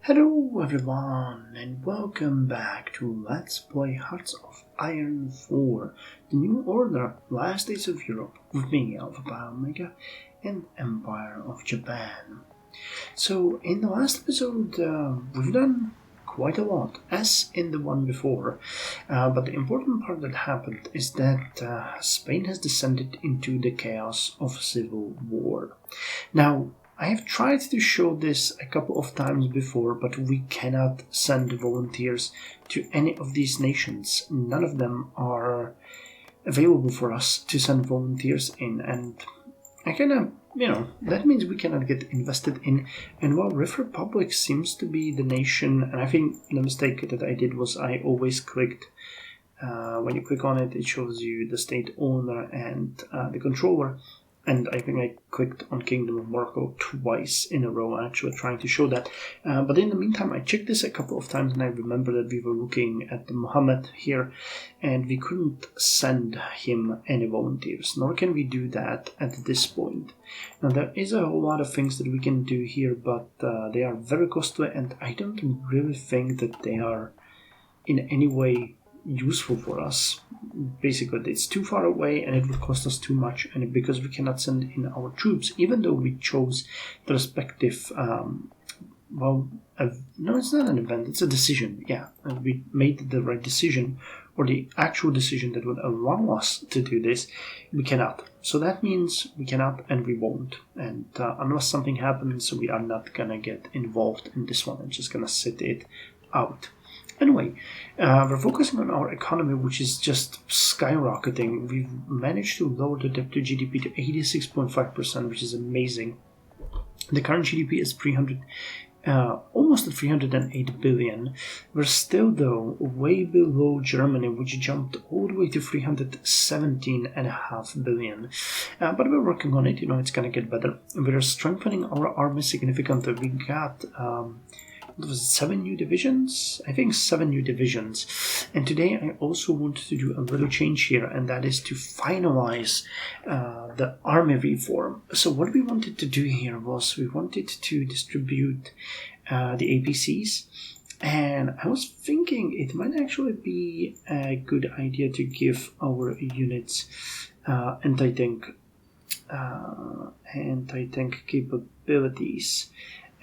Hello everyone and welcome back to Let's Play Hearts of Iron 4, the New Order, Last Days of Europe, with me, Alpha Pi Omega, and Empire of Japan. So, in the last episode, we've done quite a lot, as in the one before, but the important part that happened is that Spain has descended into the chaos of civil war. Now, I have tried to show this a couple of times before, but we cannot send volunteers to any of these nations. None of them are available for us to send volunteers in, and I that means we cannot get invested in. And while Rift Republic seems to be the nation, and I think the mistake that I did was I always clicked, when you click on it, it shows you the state owner and the controller. And I think I clicked on Kingdom of Morocco twice in a row, actually trying to show that. But in the meantime, I checked this a couple of times, and I remember that we were looking at Mohammed here, and we couldn't send him any volunteers, nor can we do that at this point. Now, there is a whole lot of things that we can do here, but they are very costly, and I don't really think that they are in any way useful for us. Basically, it's too far away and it would cost us too much, and because we cannot send in our troops, even though we chose the respective no, it's not an event, it's a decision. And we made the right decision, or the actual decision that would allow us to do this. We cannot, so that means we cannot and we won't, and unless something happens, we are not gonna get involved in this one. I'm just gonna sit it out. Anyway, we're focusing on our economy, which is just skyrocketing. We've managed to lower the debt to GDP to 86.5%, which is amazing. The current GDP is almost at 308 billion. We're still, though, way below Germany, which jumped all the way to 317.5 billion. But we're working on it. It's going to get better. We're strengthening our army significantly. We got 7 new divisions? I think 7 new divisions. And today I also want to do a little change here, and that is to finalize the army reform. So what we wanted to do here was we wanted to distribute the APCs, and I was thinking it might actually be a good idea to give our units anti-tank capabilities.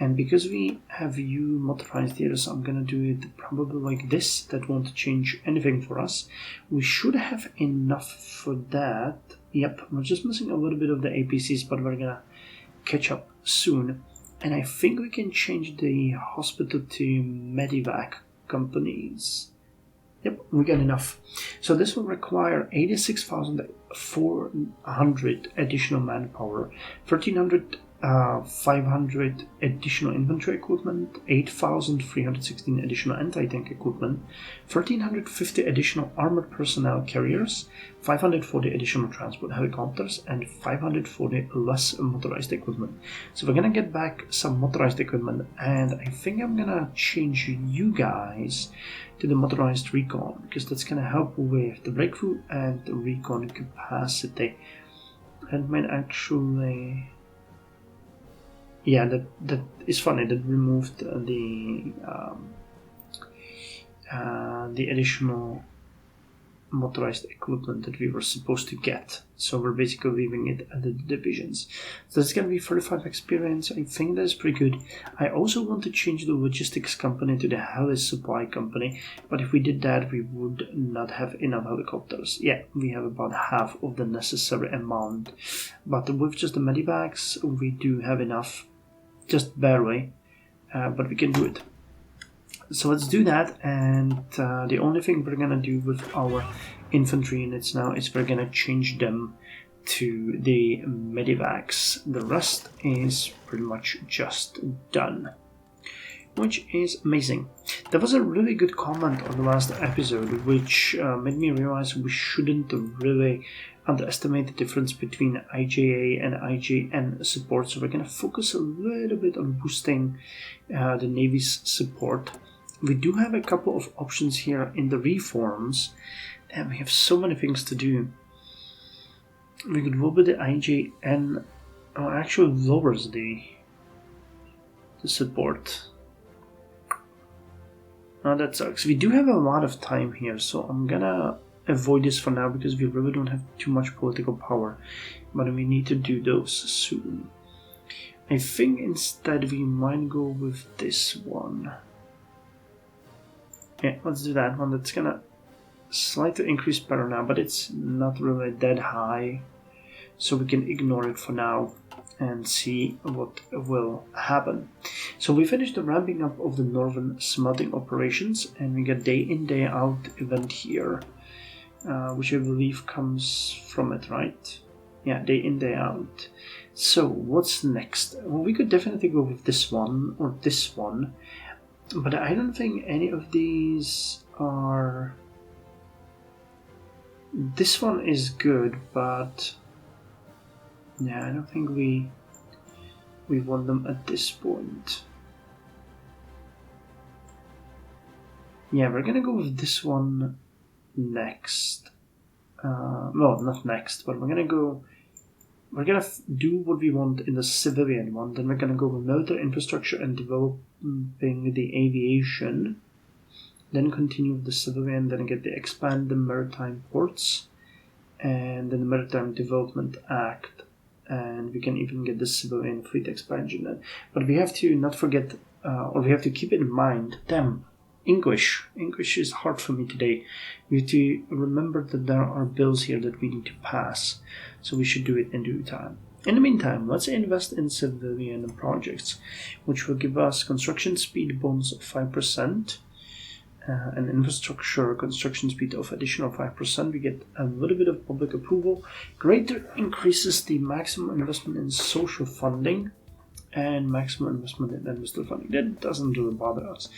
And because we have you motorized here, so I'm gonna do it probably like this. That won't change anything for us. We should have enough for that. Yep, we're just missing a little bit of the APCs, but we're gonna catch up soon. And I think we can change the hospital to medevac companies. Yep, we got enough. So this will require 86,400 additional manpower, 1,500 additional infantry equipment, 8,316 additional anti-tank equipment, 1,350 additional armored personnel carriers, 540 additional transport helicopters, and 540 less motorized equipment. So we're gonna get back some motorized equipment, and I think I'm gonna change you guys to the motorized recon, because that's gonna help with the breakthrough and the recon capacity. And might actually... Yeah, that is funny. That removed the additional motorized equipment that we were supposed to get. So we're basically leaving it at the divisions. So that's gonna be 35 experience. I think that's pretty good. I also want to change the logistics company to the Hellis supply company, but if we did that, we would not have enough helicopters. Yeah, we have about half of the necessary amount, but with just the medivacs, we do have enough. Just barely, but we can do it. So let's do that, and the only thing we're gonna do with our infantry units now is we're gonna change them to the medivacs. The rest is pretty much just done, which is amazing. There was a really good comment on the last episode, which made me realize we shouldn't really underestimate the difference between IJA and IJN support. So we're going to focus a little bit on boosting the Navy's support. We do have a couple of options here in the reforms, and we have so many things to do. We could lower the IJN, or actually lowers the support. Oh, that sucks. We do have a lot of time here, so I'm gonna avoid this for now because we really don't have too much political power. But we need to do those soon. I think instead we might go with this one. Yeah, let's do that one. That's gonna slightly increase power now, but it's not really that high. So we can ignore it for now and see what will happen. So we finished the ramping up of the northern smelting operations, and we get day in day out event here, which I believe comes from it, right? Yeah, day in day out. So what's next? Well, we could definitely go with this one or this one, but I don't think any of these are... This one is good, but yeah, I don't think we want them at this point. Yeah, we're gonna go with this one next. Well, not next, but we're gonna do what we want in the civilian one. Then we're gonna go with military infrastructure and developing the aviation. Then continue with the civilian, then expand the maritime ports, and then the Maritime Development Act. And we can even get the civilian fleet expansion then. But we have to not forget, or we have to keep it in mind, English is hard for me today. We have to remember that there are bills here that we need to pass, so we should do it in due time. In the meantime, let's invest in civilian projects, which will give us construction speed bonus of 5%, and infrastructure construction speed of additional 5%. We get a little bit of public approval. Greater increases the maximum investment in social funding and maximum investment in industrial funding. That doesn't really bother us.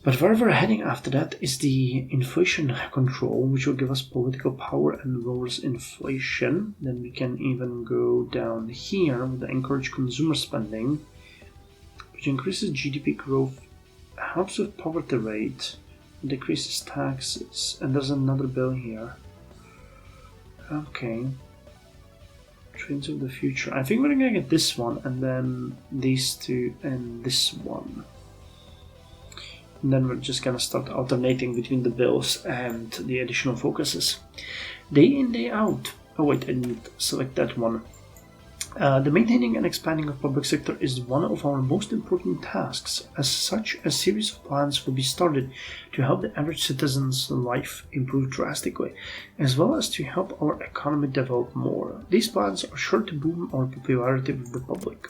But where we're heading after that is the inflation control, which will give us political power and lowers inflation. Then we can even go down here with the encourage consumer spending, which increases GDP growth, helps with poverty rate, decreases taxes, and there's another bill here. Okay. Trains of the future. I think we're gonna get this one, and then these two, and this one. And then we're just gonna start alternating between the bills and the additional focuses. Day in, day out. Oh wait, I need to select that one. The maintaining and expanding of public sector is one of our most important tasks. As such, a series of plans will be started to help the average citizen's life improve drastically, as well as to help our economy develop more. These plans are sure to boom our popularity with the public,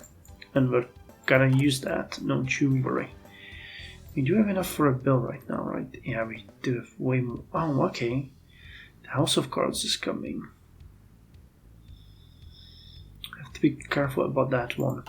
and we're gonna use that, don't you worry. We do have enough for a bill right now, right? Yeah, we do have way more. Oh, okay. The House of Cards is coming. To be careful about that one.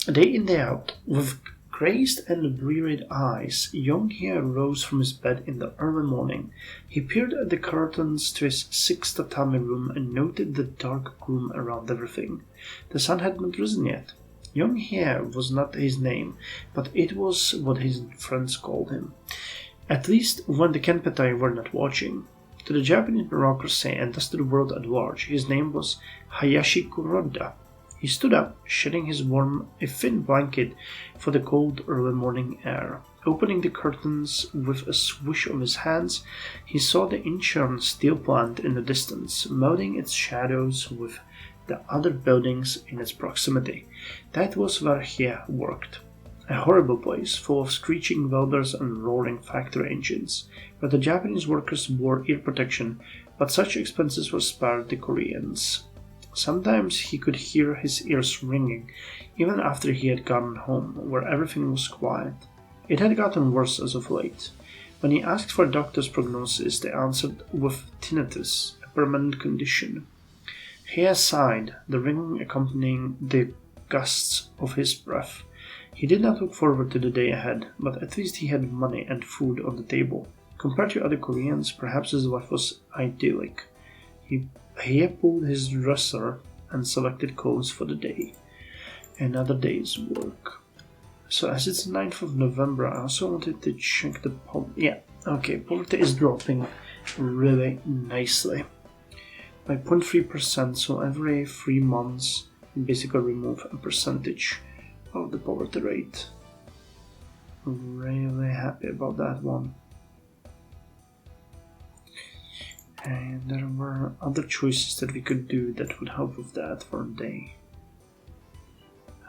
Day in, day out. With crazed and bleary-eyed eyes, young Hair rose from his bed in the early morning. He peered at the curtains to his 6 tatami room and noted the dark gloom around everything. The sun had not risen yet. Young Hair was not his name, but it was what his friends called him. At least when the Kenpetai were not watching. To the Japanese bureaucracy and thus to the world at large, his name was Hayashi Kuroda. He stood up, shedding his warm, thin blanket for the cold early morning air. Opening the curtains with a swish of his hands, he saw the Incheon steel plant in the distance, melding its shadows with the other buildings in its proximity. That was where he worked. A horrible place, full of screeching welders and roaring factory engines, where the Japanese workers wore ear protection, but such expenses were spared the Koreans. Sometimes he could hear his ears ringing, even after he had gotten home, where everything was quiet. It had gotten worse as of late. When he asked for a doctor's prognosis, they answered with tinnitus, a permanent condition. He sighed, the ringing accompanying the gusts of his breath. He did not look forward to the day ahead, but at least he had money and food on the table. Compared to other Koreans, perhaps his life was idyllic. He pulled his dresser and selected clothes for the day. Another day's work. So as it's the 9th of November, I also wanted to check the poverty is dropping really nicely. By 0.3%, so every 3 months you basically remove a percentage of the poverty rate. really happy about that one. And there were other choices that we could do that would help with that for a day.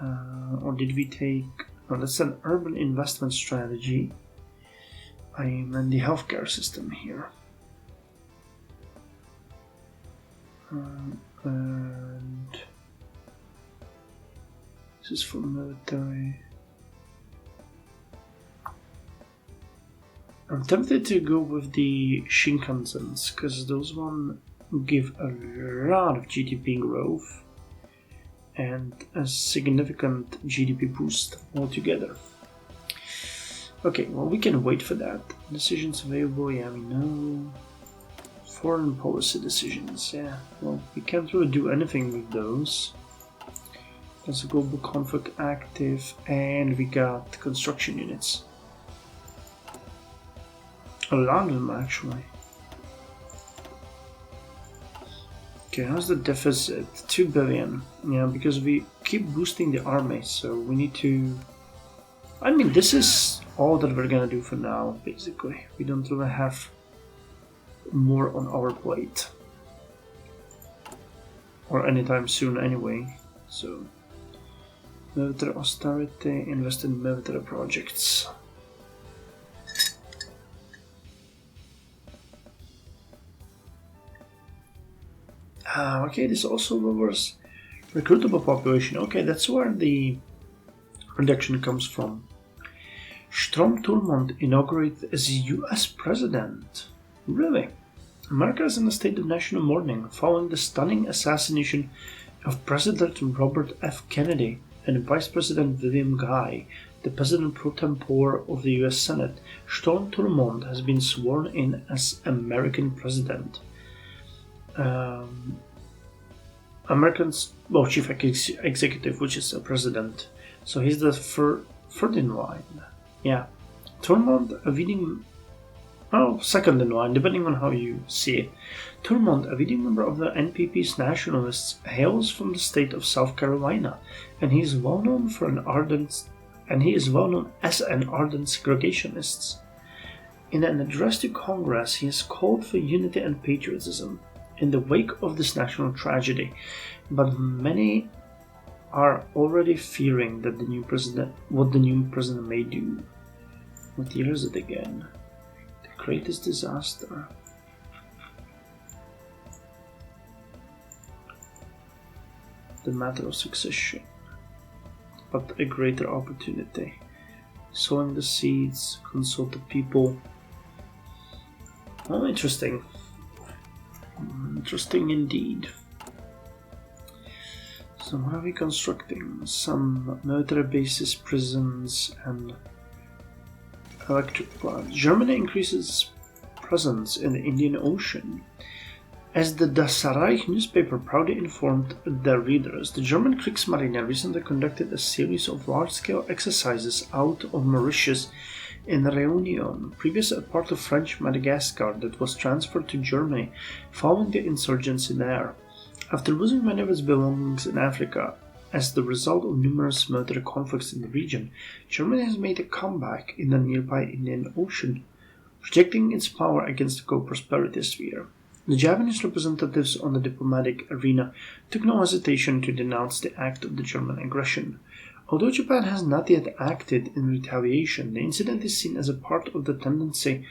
Or did we take... Oh, that's an urban investment strategy. I meant the healthcare system here. And this is for military. I'm tempted to go with the Shinkansens because those one give a lot of GDP growth and a significant GDP boost altogether. Okay, well, we can wait for that. Decisions available, yeah, we know. Foreign policy decisions, yeah. Well, we can't really do anything with those. There's a global conflict active, and we got construction units. A lot of them, actually. Okay, how's the deficit? 2 billion. Yeah, because we keep boosting the army, so we need to... I mean, this is all that we're gonna do for now, basically. We don't really have more on our plate. Or anytime soon, anyway. So, military austerity, invest in military projects. Okay, this also lowers recruitable population. Okay, that's where the reduction comes from. Strom Thurmond inaugurated as US president. Really? America is in a state of national mourning following the stunning assassination of President Robert F. Kennedy and Vice President William Guy, the President pro tempore of the US Senate. Strom Thurmond has been sworn in as American president. Americans, well, chief executive, which is a president. So he's the third in line. Yeah. Thurmond, a leading, second in line, depending on how you see it. Thurmond, a leading member of the NPP's nationalists, hails from the state of South Carolina, and he is well known as an ardent segregationist. In an address to Congress, he has called for unity and patriotism in the wake of this national tragedy, but many are already fearing that what the new president may do. What year is it again? The greatest disaster. The matter of succession, but a greater opportunity. Sowing the seeds, consult the people. Oh, interesting. Interesting indeed. So what are we constructing? Some military bases, prisons, and electric plants. Germany increases presence in the Indian Ocean. As the Das Reich newspaper proudly informed their readers, the German Kriegsmarine recently conducted a series of large-scale exercises out of Mauritius in Réunion, previously a part of French Madagascar that was transferred to Germany following the insurgency there. After losing many of its belongings in Africa as the result of numerous military conflicts in the region, Germany has made a comeback in the nearby Indian Ocean, projecting its power against the co-prosperity sphere. The Japanese representatives on the diplomatic arena took no hesitation to denounce the act of the German aggression. Although Japan has not yet acted in retaliation, the incident is seen as a part of the tendency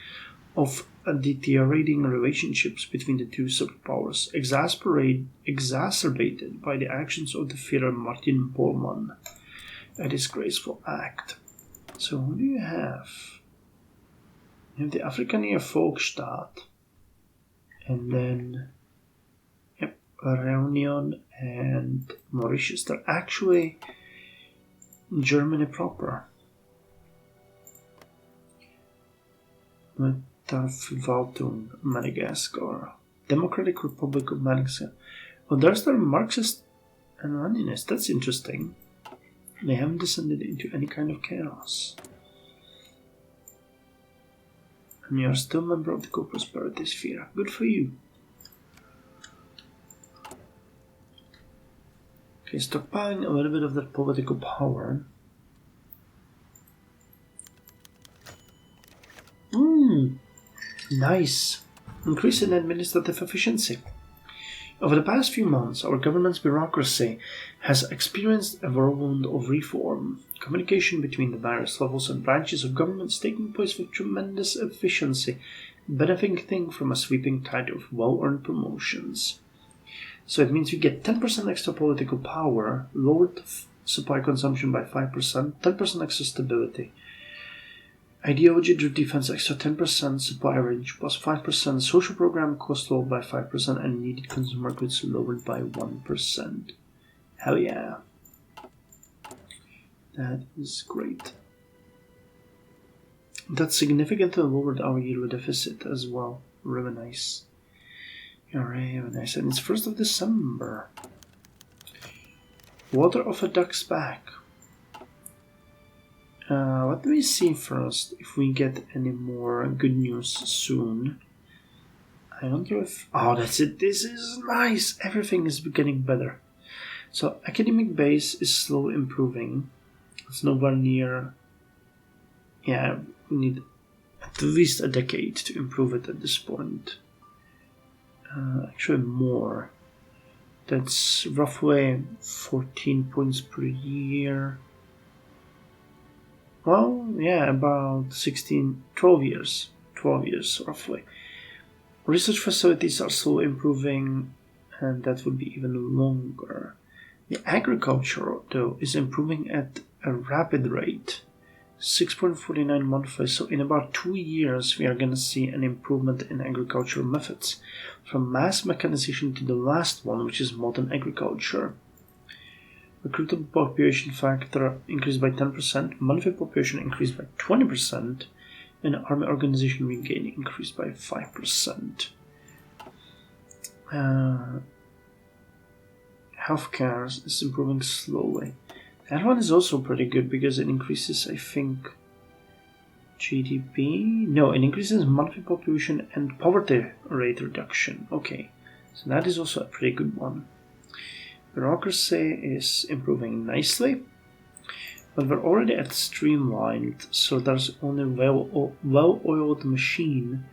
of deteriorating relationships between the two superpowers, exacerbated by the actions of the Führer Martin Bormann, a disgraceful act. So who do you have? You have the Afrikaner Volksstaat, and then Réunion and Mauritius. They're actually Germany proper. Verwaltung, Madagascar. Democratic Republic of Madagascar. Oh, there's the Marxist and Leninist. That's interesting. They haven't descended into any kind of chaos. And you are still a member of the co-prosperity sphere. Good for you. Okay, stockpiling a little bit of that political power. Nice. Increase in administrative efficiency. Over the past few months, our government's bureaucracy has experienced a whirlwind of reform. Communication between the various levels and branches of government is taking place with tremendous efficiency, benefiting from a sweeping tide of well-earned promotions. So it means we get 10% extra political power, lowered supply consumption by 5%, 10% extra stability, ideology-driven defense extra 10%, supply range plus 5%, social program cost lowered by 5%, and needed consumer goods lowered by 1%. Hell yeah. That is great. That significantly lowered our yearly deficit as well. Really nice. Really nice. And it's 1st of December. Water off a duck's back. Let me see first if we get any more good news soon. I don't know if... Oh, that's it. This is nice. Everything is getting better. So, academic base is slowly improving. It's nowhere near... Yeah, we need at least a decade to improve it at this point. Actually more. That's roughly 14 points per year. Well, yeah, about 12 years. 12 years, roughly. Research facilities are still improving, and that would be even longer. The agriculture, though, is improving at a rapid rate. 6.49 monthly, so in about 2 years we are going to see an improvement in agricultural methods, from mass mechanization to the last one, which is modern agriculture. Recruitable population factor increased by 10%, monthly population increased by 20%, and army organization regain increased by 5%. Healthcare is improving slowly. That one is also pretty good because it increases, I think, GDP? No, it increases monthly population and poverty rate reduction. Okay, so that is also a pretty good one. Bureaucracy is improving nicely, but we're already at streamlined, so there's only well-oiled machine,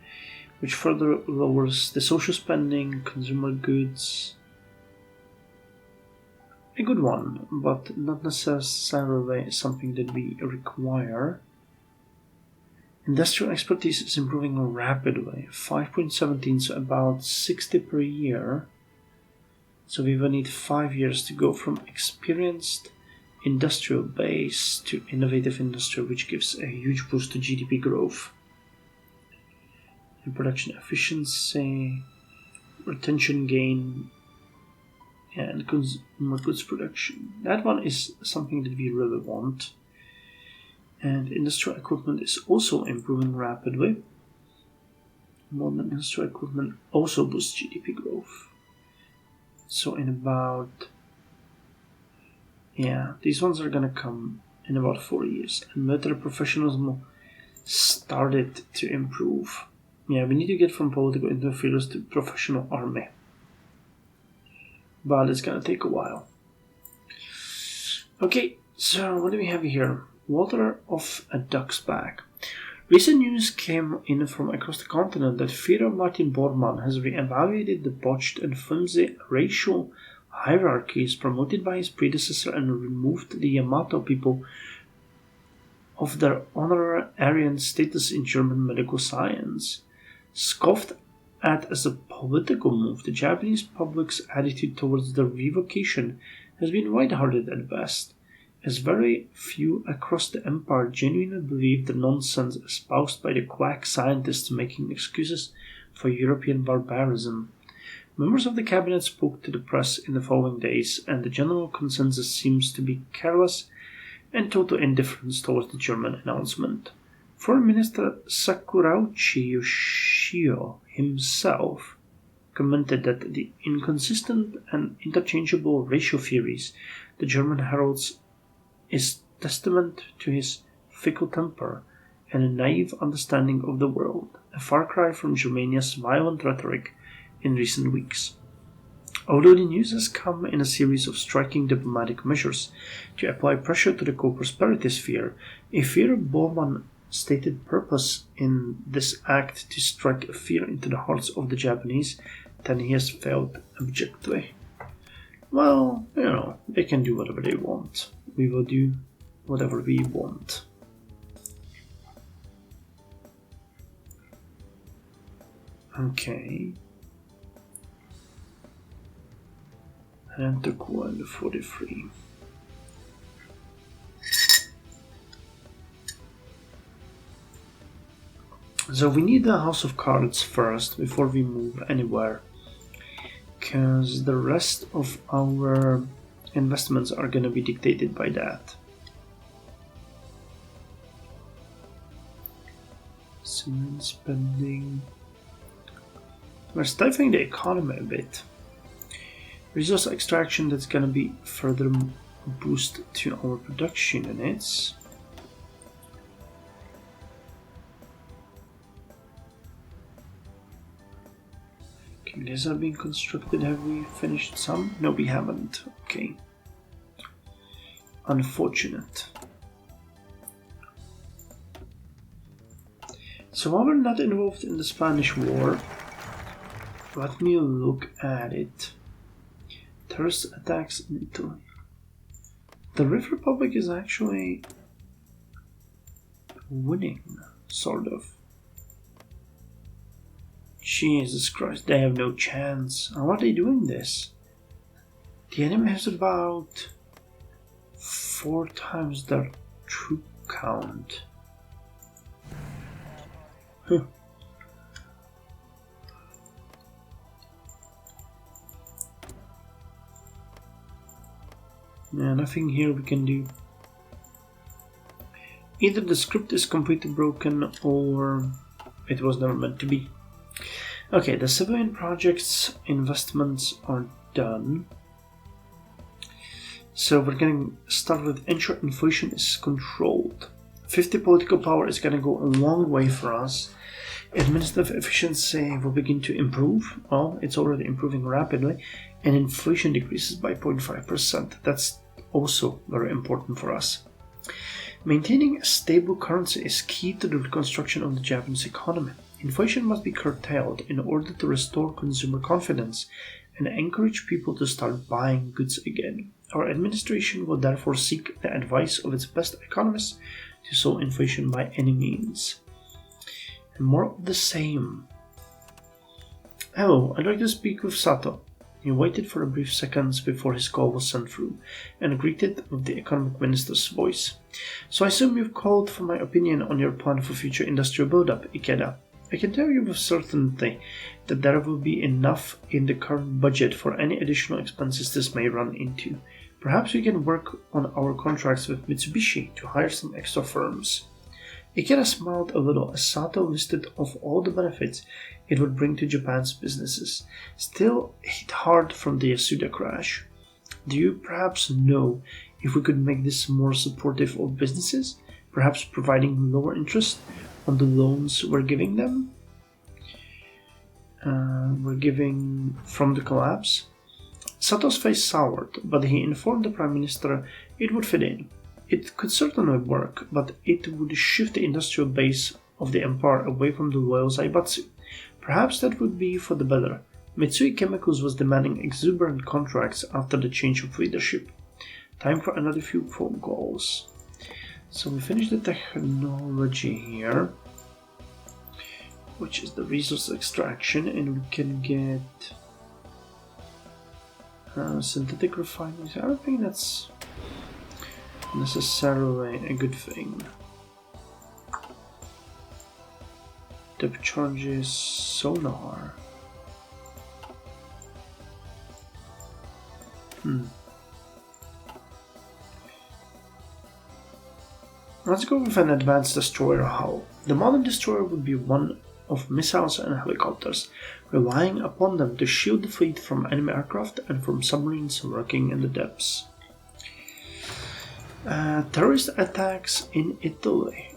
which further lowers the social spending, consumer goods. A good one, but not necessarily something that we require. Industrial expertise is improving rapidly, 5.17, so about 60 per year. So we will need 5 years to go from experienced industrial base to innovative industry, which gives a huge boost to GDP growth. And production efficiency, retention gain, and consumer goods production. That one is something that we really want. And industrial equipment is also improving rapidly. Modern industrial equipment also boosts GDP growth. So in about... Yeah, these ones are gonna come in about 4 years. And military professionalism started to improve. Yeah, we need to get from political interference to professional army. But it's gonna take a while. Okay, so what do we have here? Water off a duck's back. Recent news came in from across the continent that Führer Martin Bormann has re-evaluated the botched and flimsy racial hierarchies promoted by his predecessor and removed the Yamato people of their honorarian status in German medical science. Scoffed at as a political move, the Japanese public's attitude towards the revocation has been light-hearted at best, as very few across the empire genuinely believe the nonsense espoused by the quack scientists making excuses for European barbarism. Members of the cabinet spoke to the press in the following days, and the general consensus seems to be careless and total indifference towards the German announcement. Foreign Minister Sakurauchi Yoshio himself commented that the inconsistent and interchangeable racial theories the German heralds is testament to his fickle temper and a naive understanding of the world, a far cry from Germania's violent rhetoric in recent weeks. Although the news has come in a series of striking diplomatic measures to apply pressure to the co-prosperity sphere, a Führer Bormann stated purpose in this act to strike fear into the hearts of the Japanese, then he has failed abjectly. Well, they can do whatever they want. We will do whatever we want. Okay. And enter coil 43. So we need the House of Cards first before we move anywhere, because the rest of our investments are going to be dictated by that. Cement spending. We're stifling the economy a bit. Resource extraction, that's going to be further boost to our production units. Okay, these are being constructed. Have we finished some? No, we haven't. Okay. Unfortunate. So while we're not involved in the Spanish War, let me look at it. Terrorist attacks in Italy. The Rift Republic is actually winning, sort of. Jesus Christ, they have no chance. How are they doing this? The enemy has about 4 times their troop count. Huh. Yeah, nothing here we can do. Either the script is completely broken or it was never meant to be. Okay, the civilian projects investments are done. So we're going to start with ensure inflation is controlled. 50 political power is going to go a long way for us. Administrative efficiency will begin to improve. Well, it's already improving rapidly. And inflation decreases by 0.5%. That's also very important for us. Maintaining a stable currency is key to the reconstruction of the Japanese economy. Inflation must be curtailed in order to restore consumer confidence and encourage people to start buying goods again. Our administration will therefore seek the advice of its best economists to solve inflation by any means. And more of the same. Hello, I'd like to speak with Sato. He waited for a brief seconds before his call was sent through, and greeted with the economic minister's voice. So I assume you've called for my opinion on your plan for future industrial build-up, Ikeda. I can tell you with certainty that there will be enough in the current budget for any additional expenses this may run into. Perhaps we can work on our contracts with Mitsubishi to hire some extra firms. Ikeda smiled a little as Sato listed off all the benefits it would bring to Japan's businesses, still hit hard from the Yasuda crash. Do you perhaps know if we could make this more supportive of businesses, perhaps providing lower interest on the loans we're giving them? We're giving from the collapse? Sato's face soured, but he informed the Prime Minister it would fit in. It could certainly work, but it would shift the industrial base of the empire away from the loyal Zaibatsu. Perhaps that would be for the better. Mitsui Chemicals was demanding exuberant contracts after the change of leadership. Time for another few phone calls. So we finished the technology here, which is the resource extraction, and we can get synthetic refining. I don't think that's necessarily a good thing. Depth charges, sonar. Let's go with an advanced destroyer hull. The modern destroyer would be one of missiles and helicopters, relying upon them to shield the fleet from enemy aircraft and from submarines lurking in the depths. Terrorist attacks in Italy.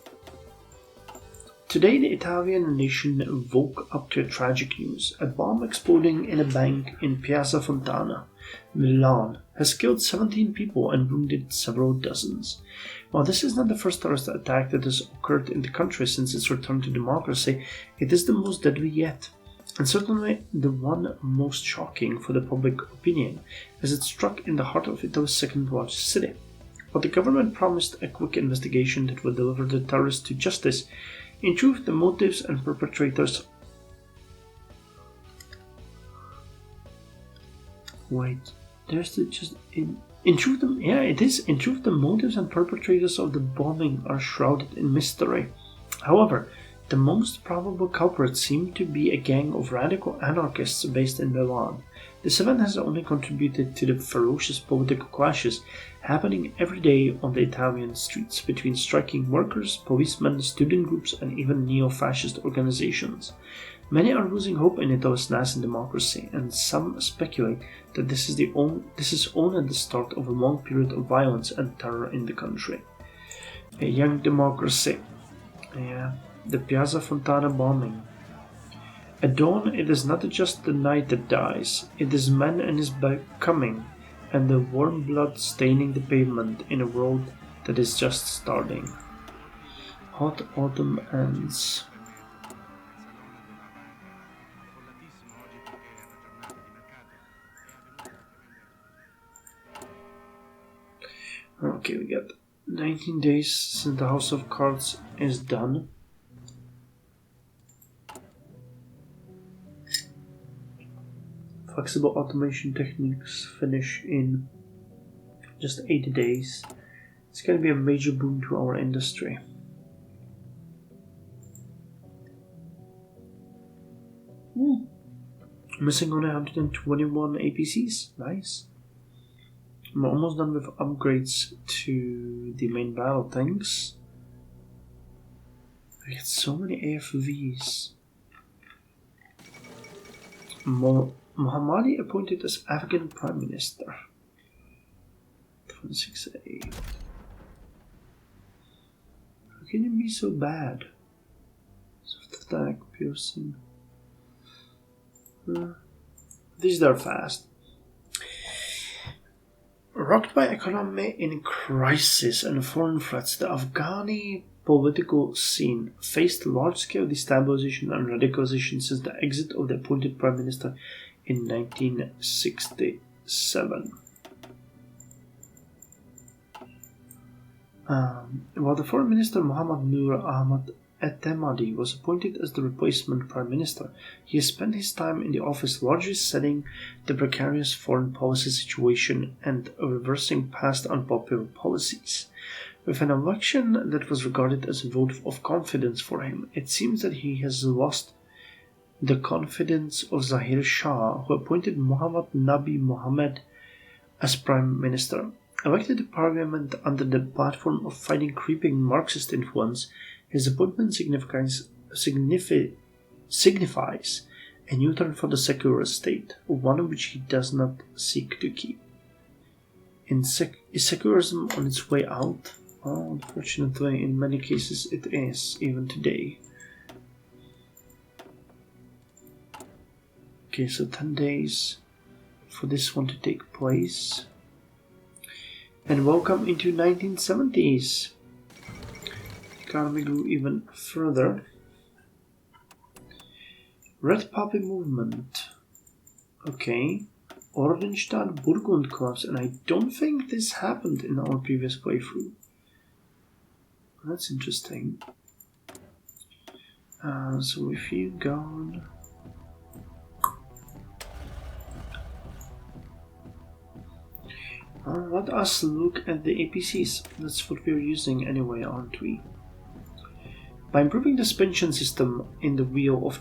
Today the Italian nation woke up to tragic news. A bomb exploding in a bank in Piazza Fontana, Milan, has killed 17 people and wounded several dozens. While this is not the first terrorist attack that has occurred in the country since its return to democracy, it is the most deadly yet, and certainly the one most shocking for the public opinion, as it struck in the heart of Italy's second-largest city. While the government promised a quick investigation that would deliver the terrorists to justice, in truth the motives and perpetrators... In truth, the motives and perpetrators of the bombing are shrouded in mystery. However, the most probable culprits seem to be a gang of radical anarchists based in Milan. This event has only contributed to the ferocious political clashes happening every day on the Italian streets between striking workers, policemen, student groups, and even neo-fascist organizations. Many are losing hope in Italy's nascent democracy, and some speculate that this is only the start of a long period of violence and terror in the country. A young democracy. Yeah, the Piazza Fontana bombing. At dawn, it is not just the night that dies, it is man and his becoming, and the warm blood staining the pavement in a world that is just starting. Hot autumn ends. Okay, we got 19 days since the House of Cards is done. Flexible automation techniques finish in just 80 days. It's going to be a major boon to our industry. Missing only 121 APCs. Nice. I'm almost done with upgrades to the main battle tanks. I get so many AFVs. Mohammadi appointed as Afghan Prime Minister. 26A. How can it be so bad? Soft attack, piercing. These are fast. Rocked by economy in crisis and foreign threats, the Afghani political scene faced large-scale destabilization and radicalization since the exit of the appointed prime minister in 1967. While the foreign minister Muhammad Nur Ahmad Etemadi was appointed as the replacement prime minister, he has spent his time in the office largely setting the precarious foreign policy situation and reversing past unpopular policies. With an election that was regarded as a vote of confidence for him, it seems that he has lost the confidence of Zahir Shah, who appointed Muhammad Nabi Mohammed as prime minister. Elected to parliament under the platform of fighting creeping Marxist influence, his appointment signifies a new turn for the secular state, one which he does not seek to keep. Is secularism on its way out? Well, unfortunately, in many cases it is, even today. Okay, so 10 days for this one to take place. And welcome into 1970s. Economy grew even further. Red Poppy movement. Okay. Ordenstadt Burgund collapse, and I don't think this happened in our previous playthrough. That's interesting. So if you gone. Let us look at the APCs. That's what we're using anyway, aren't we? By improving the suspension system in the wheel or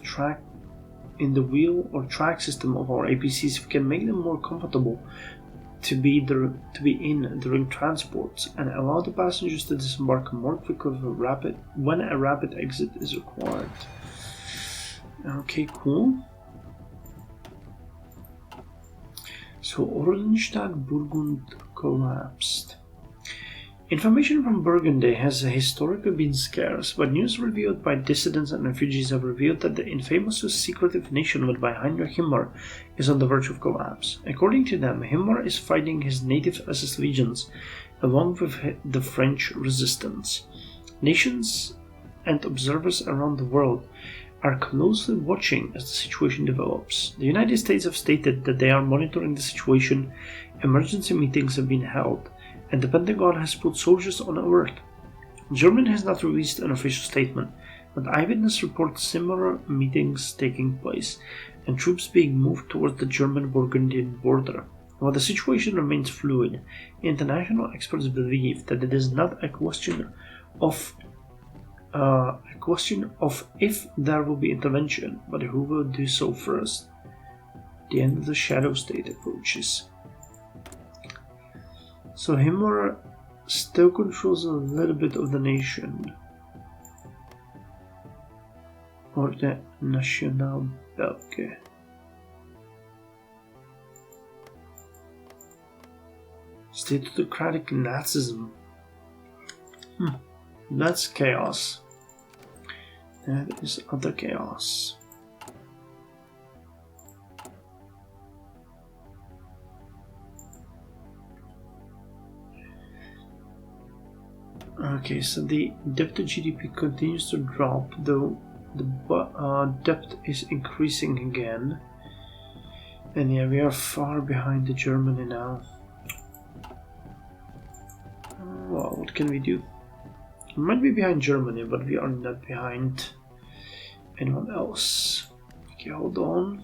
track system of our APCs, we can make them more comfortable to be in during transports and allow the passengers to disembark more quickly when a rapid exit is required. Okay, cool. So Ordenstadt Burgund collapsed. Information from Burgundy has historically been scarce, but news revealed by dissidents and refugees have revealed that the infamous secretive nation led by Heinrich Himmler is on the verge of collapse. According to them, Himmler is fighting his native SS legions along with the French resistance. Nations and observers around the world are closely watching as the situation develops. The United States have stated that they are monitoring the situation, emergency meetings have been held, and the Pentagon has put soldiers on alert. Germany has not released an official statement, but eyewitness report similar meetings taking place and troops being moved towards the German-Burgundian border. While the situation remains fluid, international experts believe that it is not a question of if there will be intervention, but who will do so first. The end of the shadow state approaches. So Himmler still controls a little bit of the nation. Or the National Belge. Statocratic Nazism. That's chaos. That is utter chaos. Okay, so the debt to GDP continues to drop, though the debt is increasing again. And yeah, we are far behind the Germany now. Well, what can we do? We might be behind Germany, but we are not behind anyone else. Okay, hold on.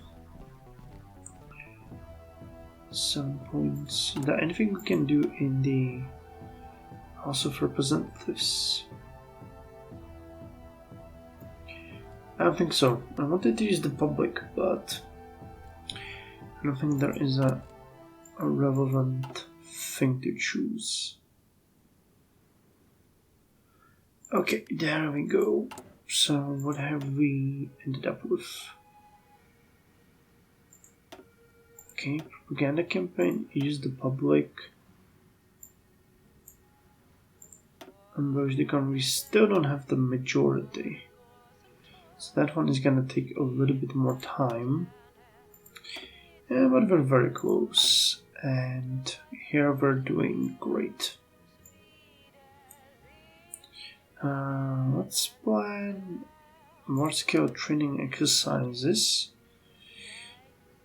7 points. Is there anything we can do in the House of Representatives? I don't think so. I wanted to use the public, but I don't think there is a relevant thing to choose. Okay, there we go. So what have we ended up with? Okay, propaganda campaign, use the public. Ambush the gun, we still don't have the majority. So that one is gonna take a little bit more time. Yeah, but we're very close. And here we're doing great. Let's plan more scale training exercises.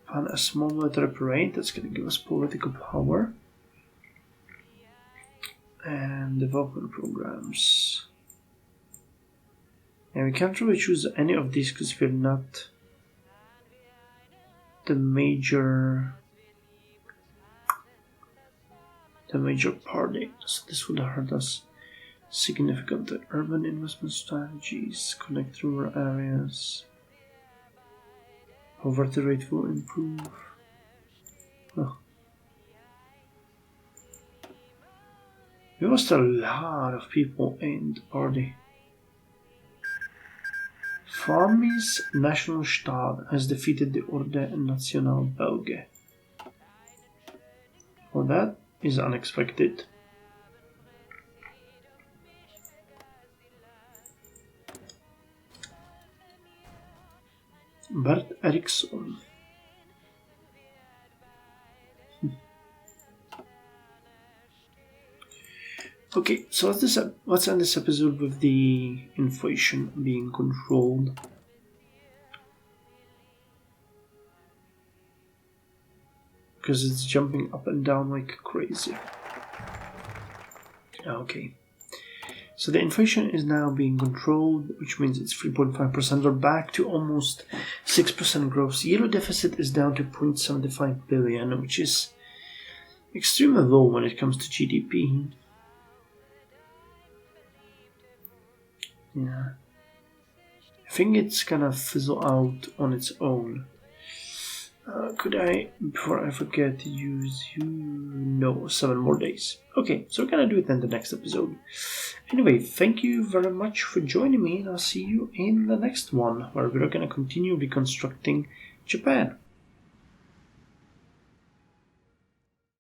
Plan a small military parade that's going to give us political power. And development programs. And we can't really choose any of these because we're not the major party. So this would hurt us significantly. Urban investment strategies, connect rural areas. Poverty rate will improve. Oh. We lost a lot of people in the party. Farmis Nationalstaat has defeated the Orde National Belge. Well, that is unexpected. Bert Eriksson. Okay, so let's end this episode with the inflation being controlled. Because it's jumping up and down like crazy. Okay. So the inflation is now being controlled, which means it's 3.5%. We're back to almost 6% growth. Yearly deficit is down to 0.75 billion, which is extremely low when it comes to GDP. Yeah. I think it's gonna fizzle out on its own. Could I, before I forget, use you? No, 7 more days. Okay, so we're gonna do it in the next episode. Anyway, thank you very much for joining me, and I'll see you in the next one, where we're gonna continue reconstructing Japan.